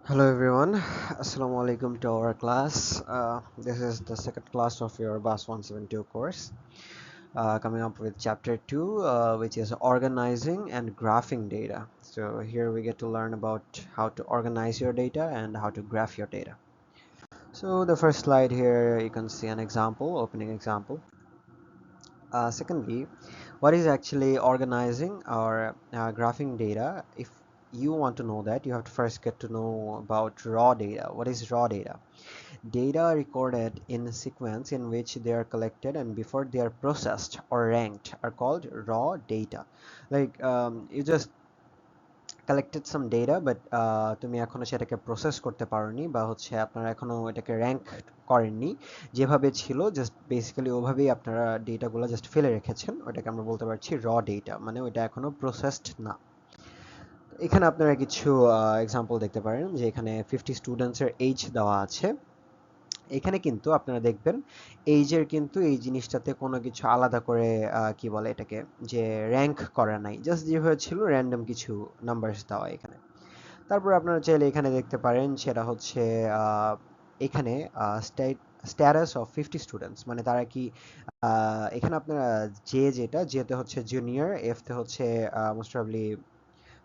Hello everyone, Assalamu alaikum to our class. This is the second class of your BAS 172 course, coming up with chapter 2, which is organizing and graphing data. So here we get to learn about how to organize your data and how to graph your data. So the first slide here, you can see an example, opening example. Secondly, what is actually organizing or graphing data? If you want to know that, you have to first get to know about raw data. What is raw data? Data are recorded in a sequence in which they are collected and before they are processed or ranked are called raw data. Like you just collected some data, but তুমি এখনো সেটাকে process করতে পারোনি বা হচ্ছে আপনারা এখনো এটাকে র্যাঙ্ক করেননি, যেভাবে ছিল জাস্ট বেসিক্যালি ওভাবেই আপনারা ডেটাগুলো জাস্ট ফেলে রেখেছেন, ওটাকে আমরা বলতে পারছি র ডেটা, মানে ওইটা এখনো প্রসেসড না। এখানে আপনারা কিছু এক্সাম্পল দেখতে পারেন যে এখানে 50 স্টুডেন্টসের এইজ দেওয়া আছে। এখানে কিন্তু আপনারা দেখবেন এইজের কিন্তু এই জিনিসটাতে কোনো কিছু আলাদা করে কি বলে এটাকে, যে র্যাঙ্ক করা নাই, জাস্ট যেভাবে ছিল র্যান্ডম কিছু নাম্বারস দেওয়া এখানে। তারপর আপনারা চাইলে এখানে দেখতে পারেন সেটা হচ্ছে এখানে স্ট্যাটাস অফ 50 স্টুডেন্টস, মানে তারা কি এখানে আপনারা যেতে হচ্ছে জুনিয়র, এফ তে হচ্ছে most probably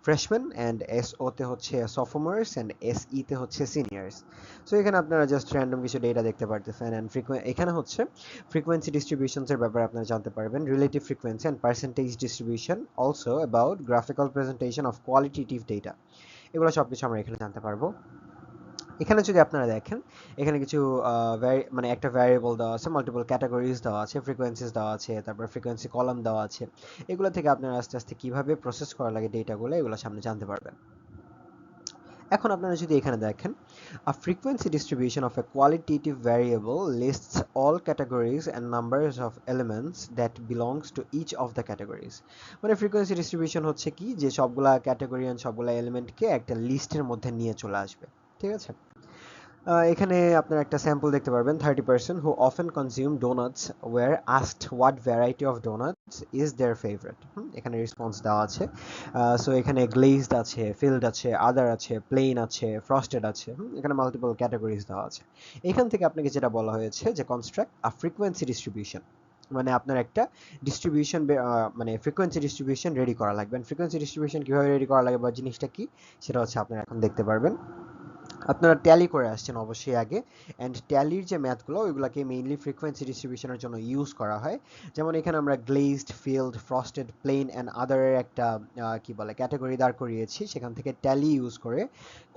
freshman, and S O তে হচ্ছে সফোমার্স, অ্যান্ড এস ই তে হচ্ছে সিনিয়র্স। সো এখানে আপনারা জাস্ট র্যান্ডম কিছু ডেটা দেখতে পারতেছেন, অ্যান্ড এখানে হচ্ছে ফ্রিকোয়েন্সি ডিস্ট্রিবিউশনসের ব্যাপারে আপনারা জানতে পারবেন, relative frequency and percentage distribution, also about graphical presentation of qualitative data. এগুলো সব কিছু আমরা এখানে জানতে পারবো। এখানে যদি আপনারা দেখেন, এখানে কিছু মানে একটা ভ্যারিয়েবল দেওয়া আছে, মাল্টিপল ক্যাটাগরিজ দেওয়া আছে, ফ্রিকোয়েন্সিস দেওয়া আছে, তারপর ফ্রিকোয়েন্সি কলাম দেওয়া আছে। এগুলো থেকে আপনারা আস্তে আস্তে কিভাবে প্রসেস করা লাগে ডেটাগুলো, এগুলো সামনে জানতে পারবেন। এখন আপনারা যদি এখানে দেখেন, a frequency distribution of a qualitative variable lists all categories and numbers of elements that belongs to each of the categories। মানে ফ্রিকোয়েন্সি ডিস্ট্রিবিউশন হচ্ছে কি, যে সবগুলা ক্যাটাগরি এন্ড সবগুলা এলিমেন্টকে একটা লিস্টের মধ্যে নিয়ে চলে আসবে। ঠিক আছে। এখানে আপনারা একটা স্যাম্পল দেখতে পারবেন, 30% who often consume donuts were asked what variety of donuts is their favorite। এখানে রেসপন্স দেওয়া আছে। সো এখানে গ্লেজড আছে, ফিল্ড আছে, আদার আছে, প্লেন আছে, ফ্রস্টেড আছে। এখানে মাল্টিপল ক্যাটাগরিজ দেওয়া আছে। এখান থেকে আপনাকে যেটা বলা হয়েছে যে কনস্ট্রাক্ট আ ফ্রিকোয়েন্সি ডিস্ট্রিবিউশন, মানে আপনার একটা ডিস্ট্রিবিউশন, মানে ফ্রিকোয়েন্সি ডিস্ট্রিবিউশন রেডি করা লাগবে। ফ্রিকোয়েন্সি ডিস্ট্রিবিউশন কিভাবে রেডি করা লাগে বা জিনিসটা কি, সেটা হচ্ছে আপনারা এখন দেখতে পারবেন। আপনারা ট্যালি করে আসছেন অবশ্যই আগে, অ্যান্ড ট্যালির যে ম্যাথগুলো ওইগুলোকে মেইনলি ফ্রিকোয়েন্সি ডিস্ট্রিবিউশনের জন্য ইউজ করা হয়। যেমন এখানে আমরা glazed, filled, frosted, plain and আদারের একটা কি বলে ক্যাটাগরি দাঁড় করিয়েছি, সেখান থেকে ট্যালি ইউজ করে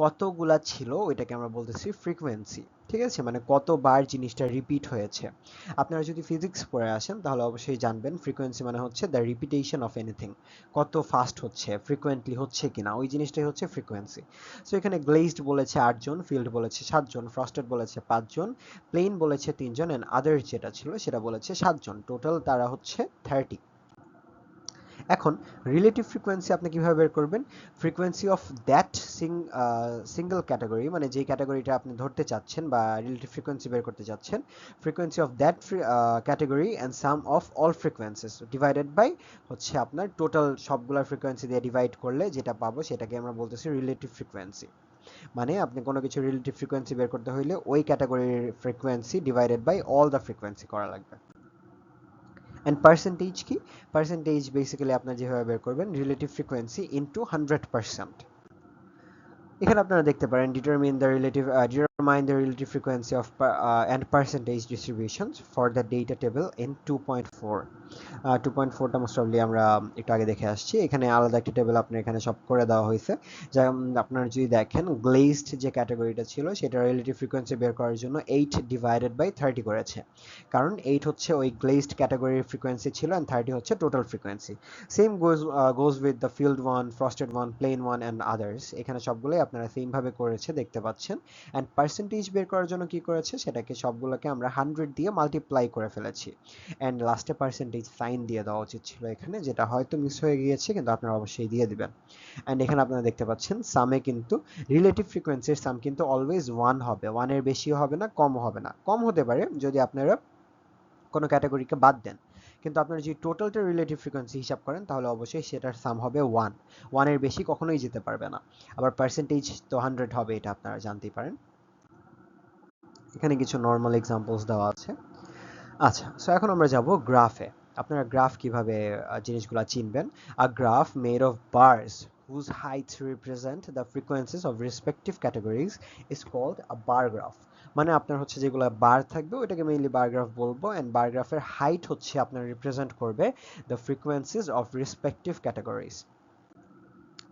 কতগুলা ছিল ওইটাকে আমরা বলতেছি ফ্রিকোয়েন্সি। ঠিক আছে, মানে কতবার জিনিসটা রিপিট হয়েছে। আপনারা যদি ফিজিক্স পড়ে আসেন তাহলে অবশ্যই জানবেন ফ্রিকোয়েন্সি মানে হচ্ছে দ্য রিপিটেশন অফ এনিথিং, কত ফাস্ট হচ্ছে, ফ্রিকোয়েন্টলি হচ্ছে কিনা, ওই জিনিসটাই হচ্ছে ফ্রিকোয়েন্সি। সো এখানে গ্লেজড বলেছে 8 জন, ফিল্ড বলেছে 7 জন, ফ্রস্টেড বলেছে 5 জন, প্লেন বলেছে 3 জন, এন্ড আদার যেটা ছিল সেটা বলেছে 7 জন। টোটাল তারা হচ্ছে 30। এখন রিলেটিভ ফ্রিকোয়েন্সি আপনি কিভাবে বের করবেন? Frequency of that single category, মানে যেই ক্যাটাগরিটা আপনি ধরতে চাচ্ছেন বা রিলেটিভ ফ্রিকোয়েন্সি বের করতে চাচ্ছেন, frequency of that category and sum of all frequencies divided by হচ্ছে আপনার টোটাল সবগুলা ফ্রিকোয়েন্সি দিয়ে ডিভাইড করলে যেটা পাবো সেটাকে আমরা বলতেছি রিলেটিভ ফ্রিকোয়েন্সি। মানে আপনি কোনো কিছু রিলেটিভ ফ্রিকোয়েন্সি বের করতে হইলে ওই ক্যাটাগরির frequency divided by all the frequency করা লাগবে। অ্যান্ড পার্সেন্টেজ কি? পার্সেন্টেজ বেসিক্যালি আপনার যেভাবে বের করবেন রিলেটিভ ফ্রিকোয়েন্সি ইনটু 100%। এখানে আপনারা দেখতে পারেন determine the relative frequency of and percentage distributions for the data table in 2.4। 2.4টা মোস্ট প্রবাবলি আমরা একটু আগে দেখে আসছি, এখানে আলাদা একটা টেবিল আপনার এখানে সব করে দেওয়া হয়েছে। যেমন আপনারা যদি দেখেন গ্লেজড যে ক্যাটাগরিটা ছিল সেটা রিলেটিভ ফ্রিকোয়েন্সি বের করার জন্য 8 ডিভাইডেড বাই 30 করেছে, কারণ 8 হচ্ছে ওই গ্লেজড ক্যাটাগরির ফ্রিকোয়েন্সি ছিল অ্যান্ড 30 হচ্ছে total frequency. Same goes with the filled one, frosted one, plain one and others. এখানে সবগুলোই আপনারা সেম ভাবে করেছে দেখতে পাচ্ছেন। অ্যান্ড পার্সেন্টেজ বের করার জন্য কি করেছে, সেটাকে সবগুলোকে আমরা 100 দিয়ে মাল্টিপ্লাই করে ফেলেছি, অ্যান্ড লাস্টে পার্সেন্টেজ সাইন দিয়ে দেওয়া উচিত ছিল এখানে, যেটা হয়তো মিস হয়ে গিয়েছে, কিন্তু আপনারা অবশ্যই দিয়ে দিবেন। অ্যান্ড এখানে আপনারা দেখতে পাচ্ছেন সামে কিন্তু রিলেটিভ ফ্রিকোয়েন্সির সাম কিন্তু অলওয়েজ 1 হবে, 1-এর বেশিও হবে না, কমও হবে না। কম হতে পারে যদি আপনারা কোনো ক্যাটাগরিকে বাদ দেন, কিন্তু আপনারা যদি টোটালটা রিলেটিভ ফ্রিকোয়েন্সি হিসাব করেন তাহলে অবশ্যই সেটার সাম হবে 1 এর বেশি কখনোই যেতে পারবে না। আবার পার্সেন্টেজ তো 100 হবে, এটা আপনারা জানতেই পারেন। এখানে কিছু নর্মাল এক্সাম্পলস দেওয়া আছে। আচ্ছা, সো এখন আমরা যাব গ্রাফে। আপনারা গ্রাফ কিভাবে জিনিসগুলো চিনবেন। A graph made of bars whose heights represent the frequencies of respective categories is called a bar graph। মানে আপনার হচ্ছে যেগুলো বার থাকবে ওইটাকে মেইনলি বার গ্রাফ বলবো, এন্ড বার গ্রাফের হাইট হচ্ছে আপনার রিপ্রেজেন্ট করবে the frequencies of respective categories।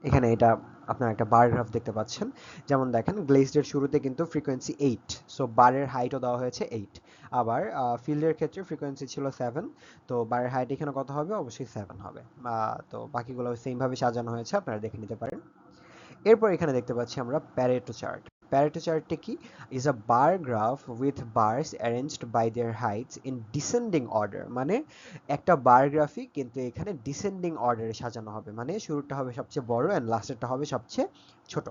এখানে এটা আপনার একটা বার গ্রাফ দেখতে পাচ্ছেন। যেমন দেখেন গ্লেজডের শুরুতে কিন্তু ফ্রিকোয়েন্সি 8, সো বারের হাইটও দেওয়া হয়েছে 8। আবার ফিল্ডের ক্ষেত্রে ফ্রিকোয়েন্সি ছিল 7, তো বারের হাইট এখানে কত হবে, অবশ্যই 7 হবে। তো বাকিগুলো সেম ভাবে সাজানো হয়েছে, আপনারা দেখে নিতে পারেন। এরপর এখানে দেখতে পাচ্ছি আমরা প্যারেটো চার্ট। প্যারেটো চার্টটি কি? Is a bar graph with bars arranged by their heights in descending order. মানে একটা বার গ্রাফই কিন্তু এখানে ডিসেন্ডিং অর্ডারে সাজানো হবে, মানে শুরুটা হবে সবচেয়ে বড় এন্ড লাস্টেরটা হবে সবচেয়ে ছোট।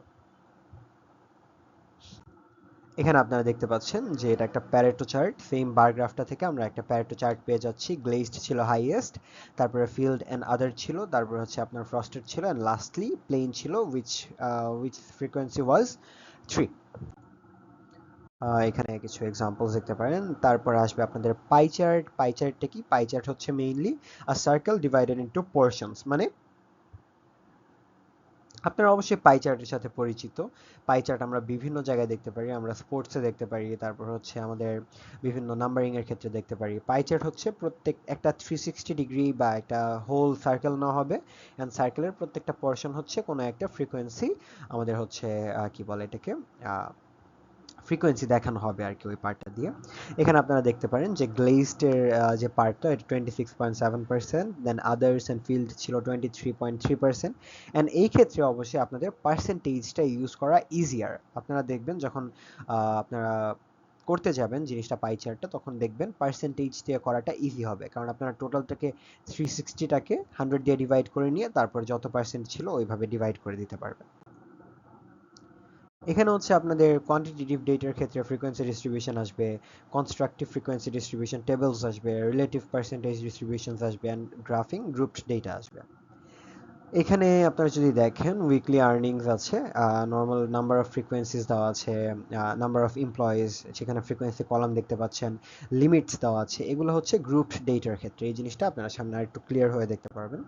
এখানে আপনারা দেখতে পাচ্ছেন যে এটা একটা প্যারেটো চার্ট। সেম বার গ্রাফটা থেকে আমরা একটা প্যারেটো চার্ট পেয়ে যাচ্ছি। গ্লেজড ছিল হাইয়েস্ট, তারপরে ফিল্ড এন্ড আদার ছিল, তারপরে হচ্ছে আপনার ফ্রস্টেড ছিল, এন্ড লাস্টলি প্লেন ছিল উইচ ফ্রিকোয়েন্সি ওয়াজ 3। এখানে কিছু এক্সাম্পলস দেখতে পারেন। তারপর আসবে আপনাদের পাই চার্ট। পাই চার্টটা কি? পাই চার্ট হচ্ছে mainly a circle divided into portions. মানে আপনারা অবশ্যই পাই চার্টের সাথে পরিচিত। পাই চার্ট আমরা বিভিন্ন জায়গায় দেখতে পারি, আমরা স্পোর্টসে দেখতে পারি, তারপর হচ্ছে আমাদের বিভিন্ন নাম্বারিং এর ক্ষেত্রে দেখতে পারি। পাই চার্ট হচ্ছে প্রত্যেক একটা 360 ডিগ্রি বা একটা হোল সার্কেল নেওয়া হবে, এন্ড সার্কেলের প্রত্যেকটা পোরশন হচ্ছে কোনো একটা ফ্রিকোয়েন্সি আমাদের হচ্ছে কি বলে এটাকে, ফ্রিকোয়েন্সি দেখানো হবে আর কি ওই পার্টটা দিয়ে। এখানে আপনারা দেখতে পারেন যে গ্লেজড-এর যে পার্টটা এটা 26.7%, দেন আদার্স এন্ড ফিল্ড ছিল 23.3%। এন্ড এই ক্ষেত্রে অবশ্যই আপনাদের পার্সেন্টেজটা ইউজ করা ইজিয়ার। আপনারা দেখবেন যখন আপনারা করতে যাবেন জিনিসটা পাই চার্টটা, তখন দেখবেন পার্সেন্টেজ দিয়ে করাটা ইজি হবে, কারণ আপনারা টোটালটাকে 360টাকে 100 দিয়ে ডিভাইড করে নিয়ে তারপর যত পার্সেন্ট ছিল ওইভাবে ডিভাইড করে দিতে পারবেন। এখানে হচ্ছে আপনাদের কোয়ান্টিটেটিভ ডেটার ক্ষেত্রে ফ্রিকোয়েন্সি ডিস্ট্রিবিউশন আসবে, কনস্ট্রাকটিভ ফ্রিকোয়েন্সি ডিস্ট্রিবিউশন টেবলস আসবে, রিলেটিভ পার্সেন্টেজ ডিস্ট্রিবিউশনস আসবে, এন্ড গ্রাফিং গ্রুপড ডেটা আসবে। এখানে আপনারা যদি দেখেন উইকলি আর্নিংস আছে, নর্মাল নাম্বার অফ ফ্রিকোয়েন্সিস দেওয়া আছে, নাম্বার অফ এমপ্লয়িজ, সেখানে ফ্রিকোয়েন্সি কলাম দেখতে পাচ্ছেন, লিমিটস দেওয়া আছে। এগুলো হচ্ছে গ্রুপড ডেটার ক্ষেত্রে। এই জিনিসটা আপনারা সামনে আরেকটু ক্লিয়ার হয়ে দেখতে পারবেন।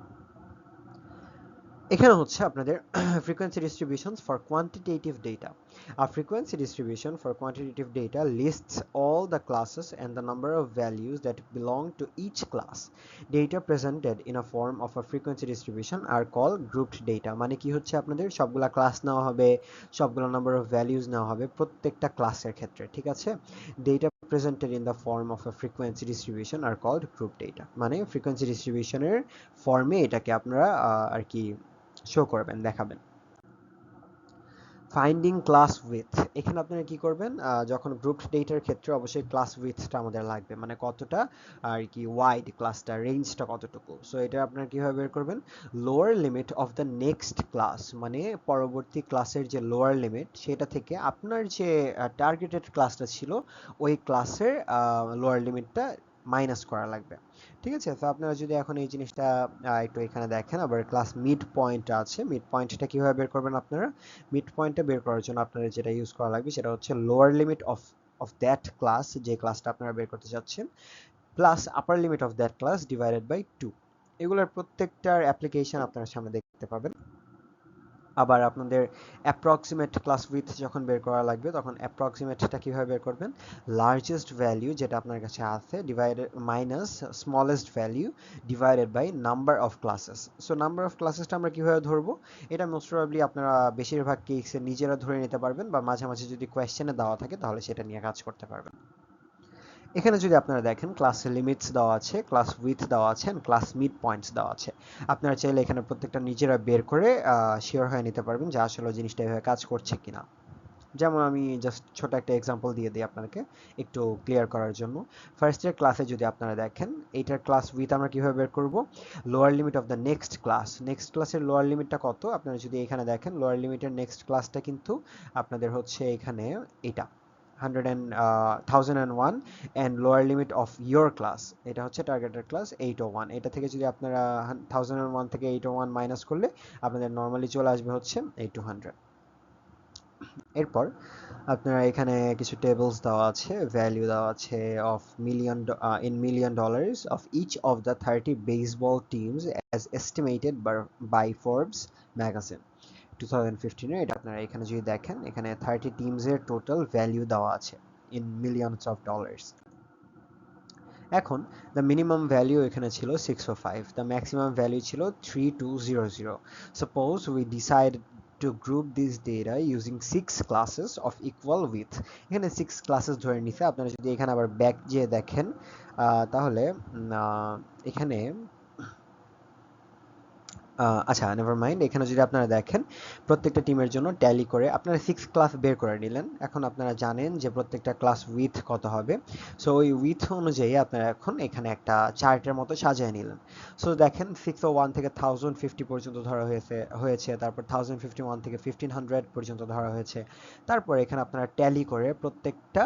এখানে হচ্ছে আপনাদের frequency distributions for quantitative data. A frequency distribution for quantitative data lists all the classes and the number of values that belong to each class. Data presented in a form of a frequency distribution are called grouped data. মানে কি হচ্ছে আপনাদের সবগুলা class নেওয়া হবে, সবগুলো number of values নেওয়া হবে প্রত্যেকটা ক্লাসের ক্ষেত্রে, ঠিক আছে? Data presented in the form of a frequency distribution are called grouped data. মানে frequency distributionের ফর্মে এটাকে আপনারা আর কি শো করবেন, দেখাবেন। Finding class with. এখানে আপনারা কি করবেন, যখন গ্রুপ ডেটার ক্ষেত্রে অবশ্যই ক্লাস উইথটা আমাদের লাগবে, মানে কতটা আর কি ওয়াইড ক্লাসটা, রেঞ্জটা কতটুকু। সো এটা আপনারা কিভাবে বের করবেন? Lower limit of the next class, মানে পরবর্তী ক্লাসের যে লোয়ার লিমিট সেটা থেকে আপনার যে টার্গেটেড ক্লাসটা ছিল ওই ক্লাসের লোয়ার লিমিটটা মাইনাস করা লাগবে, ঠিক আছে? তো আপনারা যদি এখন এই জিনিসটা একটু এখানে দেখেন, আবার ক্লাস মিড পয়েন্ট আছে, মিড পয়েন্টটা কিভাবে বের করবেন আপনারা? মিড পয়েন্টটা বের করার জন্য আপনাদের যেটা ইউজ করা লাগবে সেটা হচ্ছে lower limit of that class, যে ক্লাসটা আপনারা বের করতে যাচ্ছেন, plus upper limit of that class divided by 2। এগুলোর প্রত্যেকটার অ্যাপ্লিকেশন আপনারা সামনে দেখতে পাবেন। আবার আপনাদের অ্যাপ্রক্সিমেট ক্লাস উইথ যখন বের করা লাগবে তখন অ্যাপ্রক্সিমেটটা কিভাবে বের করবেন? লার্জেস্ট ভ্যালু যেটা আপনার কাছে আছে divided minus smallest value divided by number of classes. So number of ক্লাসেসটা আমরা কিভাবে ধরবো? এটা মোস্ট প্রবাবলি আপনারা বেশিরভাগ কেসে নিজেরা ধরে নিতে পারবেন, বা মাঝে মাঝে যদি কোয়েশ্চেনে দেওয়া থাকে তাহলে সেটা নিয়ে কাজ করতে পারবেন। এখানে যদি আপনারা দেখেন ক্লাস লিমিটস দেওয়া আছে, ক্লাস উইথ দেওয়া আছে, ক্লাস মিড পয়েন্টস দেওয়া আছে। আপনারা চাইলে এখানে প্রত্যেকটা নিজেরা বের করে শিওর হয়ে নিতে পারবেন যে আসলে জিনিসটা এভাবে কাজ করছে কিনা। যেমন আমি জাস্ট ছোট একটা এক্সাম্পল দিয়ে দিই আপনাকে একটু ক্লিয়ার করার জন্য। ফার্স্ট ইয়ার ক্লাসে যদি আপনারা দেখেন এইটার ক্লাস উইথ আমরা কিভাবে বের করব? Lower limit of the next class. Next ক্লাসের লোয়ার লিমিটটা কত? আপনারা যদি এখানে দেখেন লোয়ার লিমিটের নেক্সট ক্লাসটা কিন্তু আপনাদের হচ্ছে এখানে এটা 1001 and lower limit of your class, এটা হচ্ছে টার্গেটেড ক্লাস 801। এটা থেকে যদি আপনারা 1001 থেকে 801 মাইনাস করলে আপনাদের নর্মালি চলে আসবে হচ্ছে 8200। এরপর আপনারা এখানে কিছু টেবলস দেওয়া আছে, ভ্যালু দেওয়া আছে of million in million dollars of each of the 30 baseball teams as estimated by Forbes magazine 2015 এর। এটা আপনারা এখানে যদি দেখেন, এখানে 30 টিমসের টোটাল ভ্যালু দেওয়া আছে ইন মিলিয়নস অফ ডলার্স। এখন দ্য মিনিমাম ভ্যালু এখানে ছিল 605, দ্য ম্যাক্সিমাম ভ্যালু ছিল 3200। Suppose we decide to group this data using 6 classes of equal width। এখানে 6 ক্লাসেস ধরে নিছে। আপনারা যদি এখানে আবার ব্যাক যেয়ে দেখেন তাহলে এখানে আচ্ছা নেভার মাইন্ড, এখানে যদি আপনারা দেখেন প্রত্যেকটা টিমের জন্য ট্যালি করে আপনারা 6 ক্লাস বের করে নিলেন। এখন আপনারা জানেন যে প্রত্যেকটা ক্লাস উইথ কত হবে। সো ওই উইথ অনুযায়ী আপনারা এখন এখানে একটা চার্টের মতো সাজিয়ে নিলেন। সো দেখেন 601 থেকে 1050 পর্যন্ত ধরা হয়েছে, তারপর 1051 থেকে 1500 পর্যন্ত ধরা হয়েছে। তারপর এখানে আপনারা ট্যালি করে প্রত্যেকটা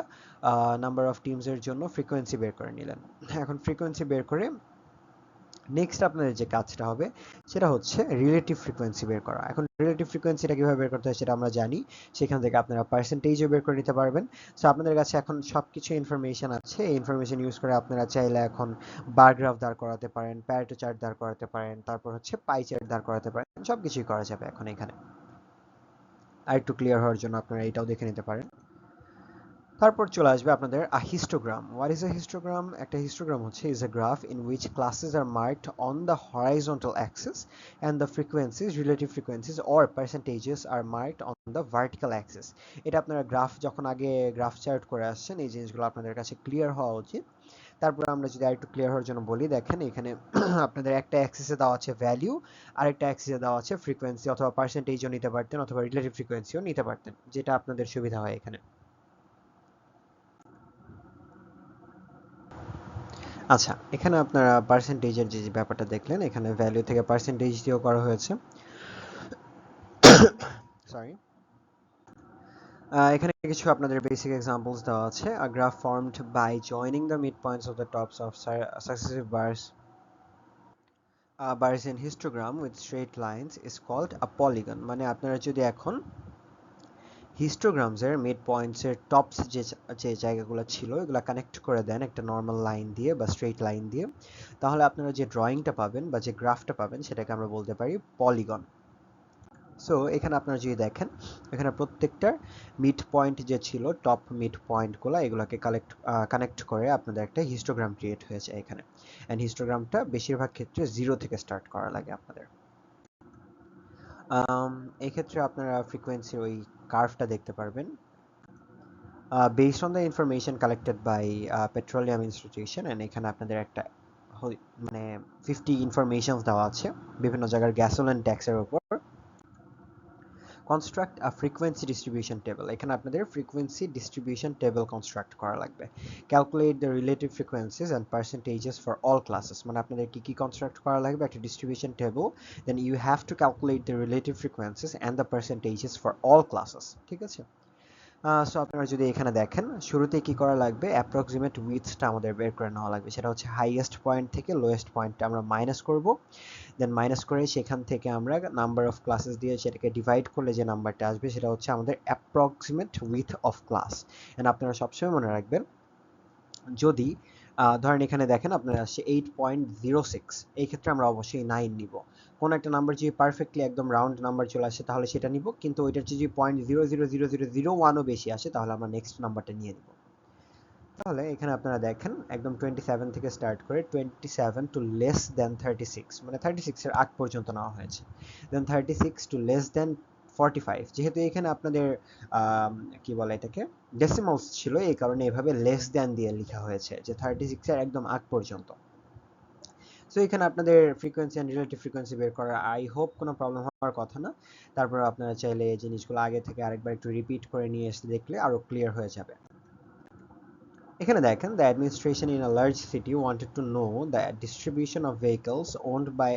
নাম্বার অফ টিমসের জন্য ফ্রিকোয়েন্সি বের করে নিলেন। এখন ফ্রিকোয়েন্সি বের করে নেক্সট আপনাদের যে কাজটা হবে সেটা হচ্ছে রিলেটিভ ফ্রিকোয়েন্সি বের করা। এখন রিলেটিভ ফ্রিকোয়েন্সিটা কিভাবে বের করতে হয় সেটা আমরা জানি, সেখান থেকে আপনারা পার্সেন্টেজও বের করে নিতে পারবেন। সো আপনাদের কাছে এখন সবকিছু ইনফরমেশন আছে, এই ইনফরমেশন ইউজ করে আপনারা চাইলে এখন বার গ্রাফ দাঁড় করাতে পারেন, প্যারেটো চার্ট দাঁড় করাতে পারেন, তারপর হচ্ছে পাই চার্ট দাঁড় করাতে পারেন, সবকিছুই করা যাবে এখন এখানে। আর একটু ক্লিয়ার হওয়ার জন্য আপনারা এটাও দেখে নিতে পারেন। তারপর চলে আসবে আপনাদের histogram. What is a histogram? একটা হিস্টোগ্রাম হচ্ছে is a graph in which classes are marked on the horizontal axis and the frequencies relative frequencies or percentages are marked on the vertical axis. এটা আপনারা graph যখন আগে graph chart করে আসছেন, এই জিনিসগুলো আপনাদের কাছে ক্লিয়ার হওয়া উচিত। তারপর আমরা যদি আরেকটু ক্লিয়ার হওয়ার জন্য বলি, দেখেন এখানে আপনাদের একটা অ্যাক্সিসে দেওয়া আছে ভ্যালু, আরেকটা অ্যাক্সিসে দেওয়া আছে ফ্রিকোয়েন্সি, অথবা পার্সেন্টেজও নিতে পারতেন অথবা রিলেটিভ ফ্রিকোয়েন্সিও নিতে পারতেন, যেটা আপনাদের সুবিধা হয় এখানে। আচ্ছা, এখানে আপনারা পার্সেন্টেজের যে ব্যাপারটা দেখলেন, এখানে ভ্যালু থেকে পার্সেন্টেজ দিয়েও করা হয়েছে। সরি, এখানে কিছু আপনাদের বেসিক এক্সাম্পলস দেওয়া আছে। A graph formed by joining the mid points of the tops of successive bars in histogram with straight lines is called a polygon। মানে আপনারা যদি এখন হিস্টোগ্রামসের মিড পয়েন্টসের টপস যে জায়গাগুলো ছিল এগুলো কানেক্ট করে দেন একটা নর্মাল লাইন দিয়ে বা স্ট্রেট লাইন দিয়ে, তাহলে আপনারা যে ড্রয়িংটা পাবেন বা যে গ্রাফটা পাবেন সেটাকে আমরা বলতে পারি পলিগন। সো এখানে আপনারা যদি দেখেন, এখানে প্রত্যেকটার মিড পয়েন্ট যে ছিল, টপ মিড পয়েন্টগুলো, এগুলোকে কানেক্ট করে আপনাদের একটা হিস্টোগ্রাম ক্রিয়েট হয়েছে এখানে। অ্যান্ড হিস্টোগ্রামটা বেশিরভাগ ক্ষেত্রে 0 থেকে স্টার্ট করা লাগে আপনাদের। এই ক্ষেত্রে আপনারা ফ্রিকোয়েন্সির ওই কার্ভটা দেখতে পারবেন। Based on the information collected by Petroleum Institution, and এখানে আপনাদের একটা মানে 50 ইনফরমেশনস দেওয়া আছে বিভিন্ন জায়গার গ্যাসোলিন ট্যাক্সের উপর। Construct a frequency distribution table. এখানে আপনাদের ফ্রিকোয়েন্সি ডিস্ট্রিবিউশন টেবল কনস্ট্রাক্ট করা লাগবে। Calculate the relative frequencies and percentages for all classes. মানে আপনাদের কি কনস্ট্রাক্ট করা লাগবে? একটা distribution table, then you have to calculate the relative frequencies and the percentages for all classes. ঠিক আছে? সো আপনারা যদি এখানে দেখেন, শুরুতে কি করা লাগবে? অ্যাপ্রক্সিমেট উইথটা আমাদের বের করে নেওয়া লাগবে। সেটা হচ্ছে হাইয়েস্ট পয়েন্ট থেকে লোয়েস্ট পয়েন্টটা আমরা মাইনাস করব। দেন মাইনাস করে সেখান থেকে আমরা নাম্বার অফ ক্লাসেস দিয়ে সেটাকে ডিভাইড করলে যে নাম্বারটা আসবে সেটা হচ্ছে আমাদের approximate width of class. And আপনারা সবসময় মনে রাখবেন, যদি ধরেন এখানে দেখেন আপনার আসছে 8.06, এই ক্ষেত্রে আমরা অবশ্যই 9 নিব। কোন একটা নাম্বার যদি পারফেক্টলি একদম রাউন্ড নাম্বার চলে আসে তাহলে সেটা নিব, কিন্তু ওইটার যদি 0.000001ও বেশি আসে তাহলে আমরা নেক্সট নাম্বারটা নিয়ে নিব। তাহলে এখানে আপনারা দেখেন একদম 27 থেকে স্টার্ট করে 27 টু লেস দেন 36, মানে 36 এর আগ পর্যন্ত নেওয়া হয়েছে। দেন 36 টু লেস দেন 45, যেহেতু এখানে আপনাদের কি বলে এটাকে ডেসিমালস ছিল, এই কারণে এভাবে লেস দেন দিয়ে লেখা হয়েছে যে 36 এর একদম আগ পর্যন্ত। সো এখানে আপনাদের ফ্রিকোয়েন্সি এন্ড রিলেটিভ ফ্রিকোয়েন্সি বের করা আই হোপ কোনো প্রবলেম হওয়ার কথা না। তারপর আপনারা চাইলে এই জিনিসগুলো আগে থেকে আরেকবার একটু রিপিট করে নিয়ে এসে দেখলে আরো ক্লিয়ার হয়ে যাবে। এখানে দেখেন, the administration in a large city wanted to know the distribution of vehicles owned by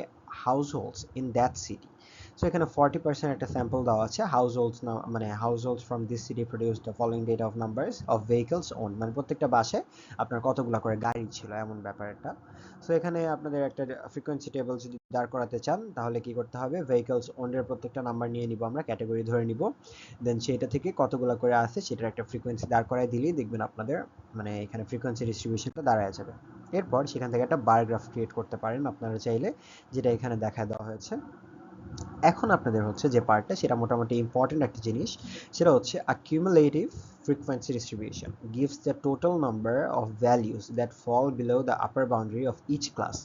households in that city. So এখানে 40% একটা স্যাম্পল দেওয়া আছে, হাউস হোল্ডস মানে households from this city produce the following data of numbers of vehicles own, মানে প্রত্যেকটা বাসায় আপনার কতগুলো করে গাড়ি ছিল এমন ব্যাপার একটা। সো এখানে আপনাদের একটা ফ্রিকোয়েন্সি টেবিল যদি দাঁড় করাতে চান তাহলে কি করতে হবে, ভেহিকলস ওনের প্রত্যেকটা নাম্বার নিয়ে নিব, আমরা ক্যাটাগরি ধরে নিব, দেন সেটা থেকে কতগুলো করে আছে সেটার একটা ফ্রিকোয়েন্সি দাঁড় করায় দিলেই দেখবেন আপনাদের মানে এখানে ফ্রিকোয়েন্সি ডিস্ট্রিবিউশনটা দাঁড়ায় যাবে। এরপর সেখান থেকে একটা বার গ্রাফ ক্রিয়েট করতে পারেন আপনারা চাইলে, যেটা এখানে দেখা দেওয়া হয়েছে। এখন আপনাদের হচ্ছে যে পার্টটা সেটা মোটামুটি ইম্পর্টেন্ট একটা জিনিস, সেটা হচ্ছে accumulative frequency distribution gives the total number of values that fall below the upper boundary of each class,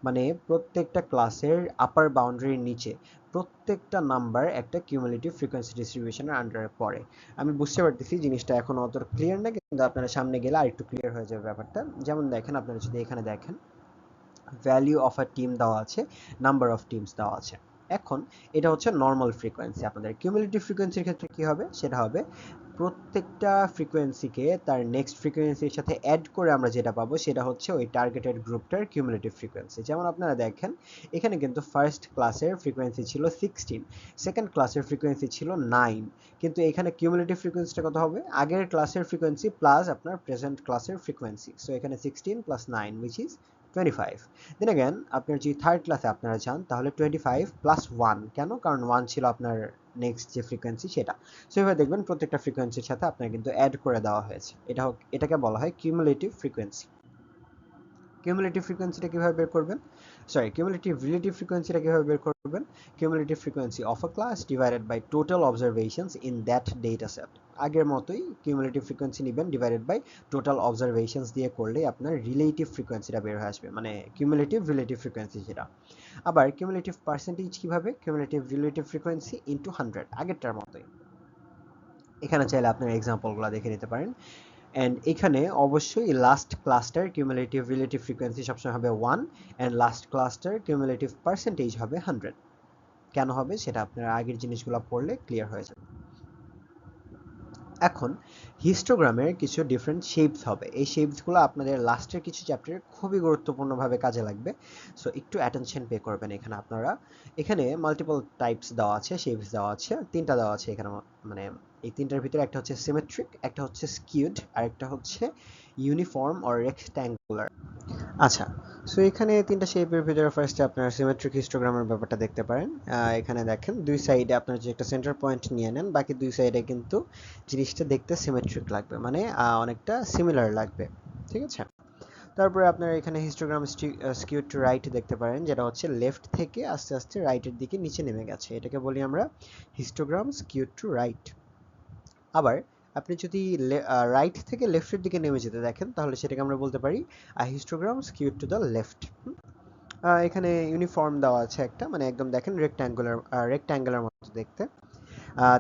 মানে প্রত্যেকটা ক্লাসের আপার বাউন্ডারির নিচে প্রত্যেকটা নাম্বার একটা কিউমুলেটিভ ফ্রিকোয়েন্সি ডিস্ট্রিবিউশনের আন্ডারে পড়ে। আমি বুঝতে পারতেছি জিনিসটা এখন অত ক্লিয়ার না, কিন্তু আপনারা সামনে গেলে আরেকটু ক্লিয়ার হয়ে যাবে ব্যাপারটা। যেমন দেখেন, আপনারা যদি এখানে দেখেন ভ্যালিউ অফ আ টিম দেওয়া আছে, নাম্বার অফ টিমস দেওয়া আছে। এখন এটা হচ্ছে নর্মাল ফ্রিকোয়েন্সি। আপনাদের কিউমুলেটিভ ফ্রিকোয়েন্সির ক্ষেত্রে কি হবে, সেটা হবে প্রত্যেকটা ফ্রিকোয়েন্সিকে তার নেক্সট ফ্রিকোয়েন্সির সাথে অ্যাড করে আমরা যেটা পাবো সেটা হচ্ছে ওই টার্গেটেড গ্রুপটার কিউমুলেটিভ ফ্রিকোয়েন্সি। যেমন আপনারা দেখেন এখানে কিন্তু ফার্স্ট ক্লাসের ফ্রিকোয়েন্সি ছিল 16, সেকেন্ড ক্লাসের ফ্রিকোয়েন্সি ছিল 9, কিন্তু এখানে কিউমুলেটিভ ফ্রিকোয়েন্সিটা কত হবে, আগের ক্লাসের ফ্রিকোয়েন্সি প্লাস আপনার প্রেজেন্ট ক্লাসের ফ্রিকোয়েন্সি। সো এখানে 16 plus 9 which is 25। Then again আপনার যদি থার্ড ক্লাসে আপনারা চান তাহলে 25 প্লাস 1, কেন, কারণ 1 ছিল আপনার নেক্সট যে ফ্রিকোয়েন্সি সেটা। সো এভাবে দেখবেন প্রত্যেকটা ফ্রিকোয়েন্সির সাথে আপনার কিন্তু অ্যাড করে দেওয়া হয়েছে। এটাকে বলা হয় কিউমুলেটিভ ফ্রিকোয়েন্সি। কিউমুলেটিভ ফ্রিকোয়েন্সিটা কিভাবে বের করবেন, কিউমুলেটিভ রিলেটিভ ফ্রিকোয়েন্সিটা কিভাবে বের করবেন, cumulative frequency of a class divided by total observations in that data set. আগের মতোই কিউমুলেটিভ ফ্রিকোয়েন্সি নেবেন ডিভাইডেড বাই টোটাল অবজারভেশনস দিয়ে করলে আপনার রিলেটিভ ফ্রিকোয়েন্সিটা বের হয়ে আসবে, মানে কিউমুলেটিভ রিলেটিভ ফ্রিকোয়েন্সি যেটা। আবার কিউমুলেটিভ পার্সেন্টেজ কিভাবে, কিউমুলেটিভ রিলেটিভ ফ্রিকোয়েন্সি ইনটু 100, আগেরটার মতোই। এখানে চাইলে আপনার এক্সাম্পলগুলো দেখে নিতে পারেন। অ্যান্ড এখানে অবশ্যই লাস্ট ক্লাসটার কিউমুলেটিভ রিলেটিভ ফ্রিকোয়েন্সি সবসময় হবে 1, অ্যান্ড লাস্ট ক্লাসটার কিউমুলেটিভ পার্সেন্টেজ হবে 100। কেন হবে সেটা আপনারা আগের জিনিসগুলো পড়লে ক্লিয়ার হয়ে যাবে। এখন হিস্টোগ্রামের কিছু ডিফারেন্ট শেপস হবে, এই শেপসগুলো আপনাদের লাস্টের কিছু চ্যাপ্টারে খুবই গুরুত্বপূর্ণভাবে কাজে লাগবে। সো একটু অ্যাটেনশন পে করবেন এখানে আপনারা। এখানে মাল্টিপল টাইপস দেওয়া আছে, শেপস দেওয়া আছে, তিনটা দেওয়া আছে এখানে, মানে এই তিনটার ভিতরে একটা হচ্ছে সিমেট্রিক, একটা হচ্ছে স্কিউড, আর একটা হচ্ছে ইউনিফর্ম অর রেক্ট্যাঙ্গুলার। আচ্ছা, সো এখানে তিনটা শেপের ভিতরে ফার্স্টে আপনারা সিমেট্রিক হিস্টোগ্রামের ব্যাপারটা দেখতে পারেন। এখানে দেখেন দুই সাইডে আপনার যে একটা সেন্টার পয়েন্ট নিয়ে নেন, বাকি দুই সাইডে কিন্তু জিনিসটা দেখতে সিমেট্রিক লাগবে, মানে অনেকটা সিমিলার লাগবে, ঠিক আছে। তারপরে আপনারা এখানে হিস্টোগ্রাম স্কিউড টু রাইট দেখতে পারেন, যেটা হচ্ছে লেফট থেকে আস্তে আস্তে রাইটের দিকে নিচে নেমে গেছে, এটাকে বলি আমরা হিস্টোগ্রাম স্কিউড টু রাইট। আবার আপনি যদি রাইট থেকে লেফটের দিকে নেমে যেতে দেখেন তাহলে সেটাকে আমরা বলতে পারি histogram skewed to the left. এখানে ইউনিফর্ম দেওয়া আছে একটা, মানে একদম দেখেন রেক্ট্যাঙ্গুলার মতো দেখতে।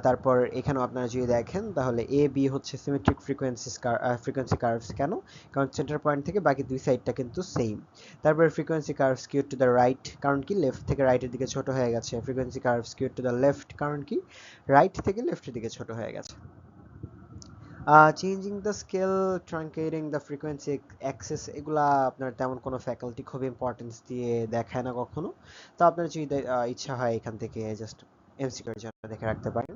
তারপর এখানেও আপনারা যদি দেখেন তাহলে এ বি হচ্ছে সিমেট্রিক ফ্রিকোয়েন্সি কার্ভস, কেন, কারণ সেন্টার পয়েন্ট থেকে বাকি দুই সাইডটা কিন্তু সেম। তারপর frequency curve skewed to the right, কারণ কি লেফট থেকে রাইটের দিকে ছোট হয়ে গেছে। Frequency curve skewed to the left, কারণ কি রাইট থেকে লেফটের দিকে ছোট হয়ে গেছে। Changing the scale, truncating the frequency axes, এগুলা আপনার তেমন কোনো ফ্যাকাল্টি খুব ইম্পর্টেন্স দিয়ে দেখায় না কখনো। তো আপনার যদি ইচ্ছা হয় এখান থেকে জাস্ট এমসিকিউর জন্য দেখে রাখতে পারেন।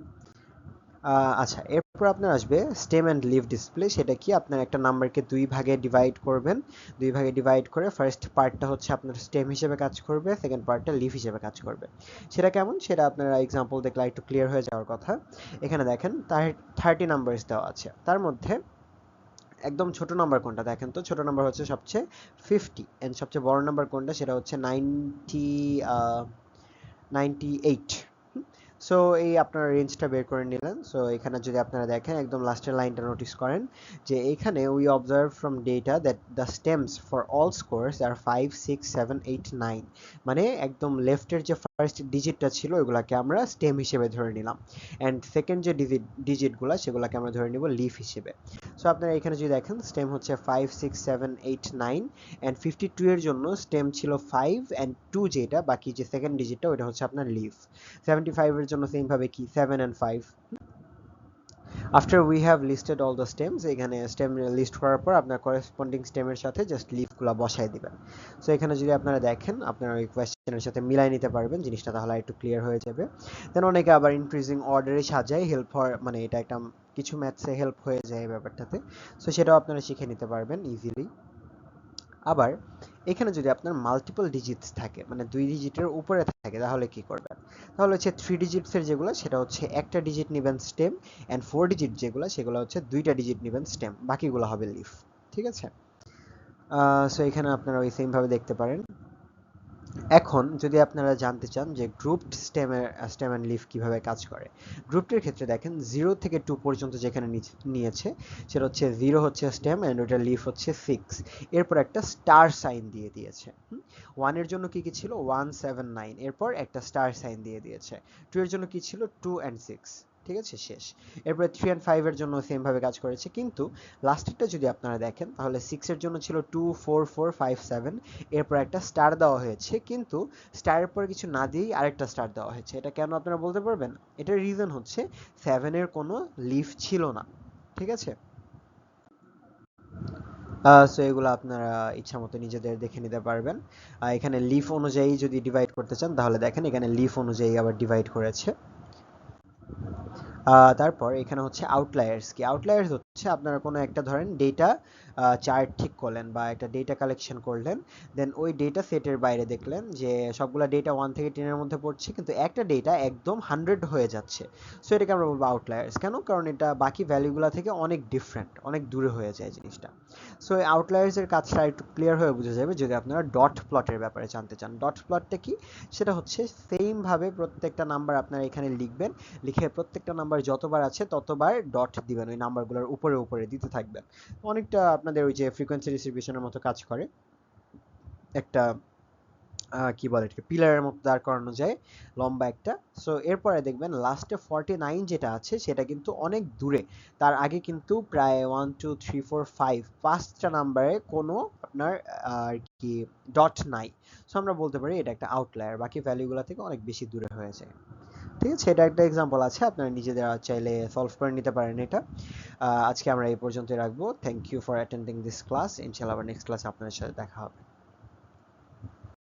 আচ্ছা, এরপর আপনার আসবে স্টেম অ্যান্ড লিভ ডিসপ্লে। সেটা কি, আপনার একটা নাম্বারকে দুই ভাগে ডিভাইড করবেন, দুই ভাগে ডিভাইড করে ফার্স্ট পার্টটা হচ্ছে আপনার স্টেম হিসেবে কাজ করবে, সেকেন্ড পার্টটা লিভ হিসেবে কাজ করবে। সেটা কেমন, সেটা আপনারা এক্সাম্পল দেখলে একটু ক্লিয়ার হয়ে যাওয়ার কথা। এখানে দেখেন তার 30 নাম্বারস দেওয়া আছে, তার মধ্যে একদম ছোট নাম্বার কোনটা দেখেন তো, ছোট নাম্বার হচ্ছে সবচেয়ে 50, এন্ড সবচেয়ে বড় নাম্বার কোনটা সেটা হচ্ছে 98। সো এই আপনারা রেঞ্জটা বের করে নিলেন। সো এখানে যদি আপনারা দেখেন একদম লাস্টের লাইনটা নোটিস করেন যে এখানে we observe from data that the stems for all scores are 5, 6, 7, 8, 9, মানে একদম লেফটের যে ফার্স্ট ডিজিটটা ছিল ওইগুলাকে আমরা স্টেম হিসেবে ধরে নিলাম, অ্যান্ড সেকেন্ড যে ডিজিটগুলো সেগুলোকে আমরা ধরে নিব লিফ হিসেবে। সো আপনারা এখানে যদি দেখেন স্টেম হচ্ছে 5, 6, 7, 8, 9, অ্যান্ড 52 এর জন্য স্টেম ছিল 5 অ্যান্ড 2, যেটা বাকি যে সেকেন্ড ডিজিটটা ওইটা হচ্ছে আপনার লিফ। 75 এর জন্য সেম ভাবে কি 7 and 5। After we have listed all the stems, এখানে স্টেম লিস্ট করার পর আপনার করেসপন্ডিং স্টেমের সাথে জাস্ট লিফগুলো বসাই দিবেন। সো এখানে যদি আপনারা দেখেন আপনারা ওই কোয়েশ্চেনের সাথে মিলাই নিতে পারবেন জিনিসটা, তাহলে একটু ক্লিয়ার হয়ে যাবে। দেন অনেকে আবার ইনক্রিজিং অর্ডারে সাজায়, হেল্প ফর মানে এটা একটা কিছু ম্যাথসে হেল্প হয়ে যায় ব্যাপারটাতে। সো সেটাও আপনারা শিখে নিতে পারবেন ইজিলি। আবার এখানে যদি আপনার মাল্টিপল ডিজিটস থাকে, মানে 2 ডিজিটের উপরে থাকে, তাহলে কি করবেন? তাহলে হচ্ছে 3 ডিজিটসের যেগুলো সেটা হচ্ছে একটা ডিজিট নেবেন স্টেম, অ্যান্ড 4 ডিজিট যেগুলো সেগুলো হচ্ছে 2টা ডিজিট নেবেন স্টেম, বাকিগুলো হবে লিফ। ঠিক আছে? সো এখানে আপনারা ওই সেম ভাবে দেখতে পারেন। এখন যদি আপনারা জানতে চান যে গ্রুপড স্টেম অ্যান্ড লিফ কিভাবে কাজ করে, গ্রুপটির ক্ষেত্রে দেখেন 0 থেকে 2 পর্যন্ত যেখানে নিয়েছে সেটা হচ্ছে 0 হচ্ছে স্টেম অ্যান্ড ওটা লিফ হচ্ছে 6, এরপর একটা স্টার সাইন দিয়ে দিয়েছে। 1 এর জন্য কি কি ছিল 1 7 9, এরপর একটা স্টার সাইন দিয়ে দিয়েছে। 2 এর জন্য কি ছিল 2 and 6, ঠিক আছে শেষ। এরপরে 3 and 5 এর জন্য সেম ভাবে কাজ করেছে, কিন্তু লাস্টেরটা যদি আপনারা দেখেন তাহলে 6 এর জন্য ছিল 2 4 4 5 7, এরপর একটা স্টার দেওয়া হয়েছে, কিন্তু স্টারের পরে কিছু না দিয়েই আরেকটা স্টার দেওয়া হয়েছে। এটা কেন আপনারা বলতে পারবেন? এটার রিজন হচ্ছে 7 এর কোনো লিফ ছিল না। ঠিক আছে? সো এগুলো আপনারা ইচ্ছা মতো নিজেদের দেখে নিতে পারবেন। এখানে লিফ অনুযায়ী যদি ডিভাইড করতে চান তাহলে দেখেন এখানে লিফ অনুযায়ী আবার ডিভাইড করেছে। তারপর এখানে হচ্ছে আউটলায়ার্স কি, আউটলায়ার্স হচ্ছে আপনারা কোনো একটা ধরেন ডেটা চার্ট ঠিক করলেন বা একটা ডেটা কালেকশন করলেন, দেন ওই ডেটা সেটের বাইরে দেখলেন যে সবগুলা ডেটা 1 থেকে 10-এর মধ্যে পড়ছে, কিন্তু একটা ডেটা একদম 100 হয়ে যাচ্ছে। সো এটাকে আমরা বলবো আউটলায়ার্স। কেন? কারণ এটা বাকি ভ্যালুগুলো থেকে অনেক ডিফারেন্ট, অনেক দূরে হয়ে যায় জিনিসটা। সো এই আউটলায়ার্সের কাজটা একটু ক্লিয়ার হয়ে বোঝা যাবে যদি আপনারা ডট প্লটের ব্যাপারে জানতে চান। ডট প্লটটা কি? সেটা হচ্ছে সেম ভাবে প্রত্যেকটা নাম্বার আপনারা এখানে লিখবেন, লিখে প্রত্যেকটা নাম্বার যতবার আছে ততবার ডট দিবেন, ওই নাম্বারগুলোর উপরে উপরে দিতে থাকবেন। অনেকটা আপনাদের ওই যে ফ্রিকোয়েন্সি ডিস্ট্রিবিউশনের মতো কাজ করে। একটা কি বলে এটাকে পিলারের মতো দাঁড় করানো যায়, লম্বা একটা। সো এরপরে দেখবেন লাস্টে 49 যেটা আছে সেটা কিন্তু অনেক দূরে, তার আগে কিন্তু প্রায় 1 2 3 4 5 পাঁচটা নাম্বারে কোনো আপনার আর কি ডট নাই। সো আমরা বলতে পারি এটা একটা আউটলায়ার, বাকি ভ্যালুগুলো থেকে অনেক বেশি দূরে হয়ে যায়। ঠিক আছে? এটা একটা এক্সাম্পল আছে, আপনারা নিজেদের চাইলে সলভ করে নিতে পারেন এটা। আজকে আমরা এই পর্যন্তই রাখবো। Thank you for attending this class. ইনশাআল্লাহ আবার নেক্সট ক্লাসে আপনাদের সাথে দেখা হবে।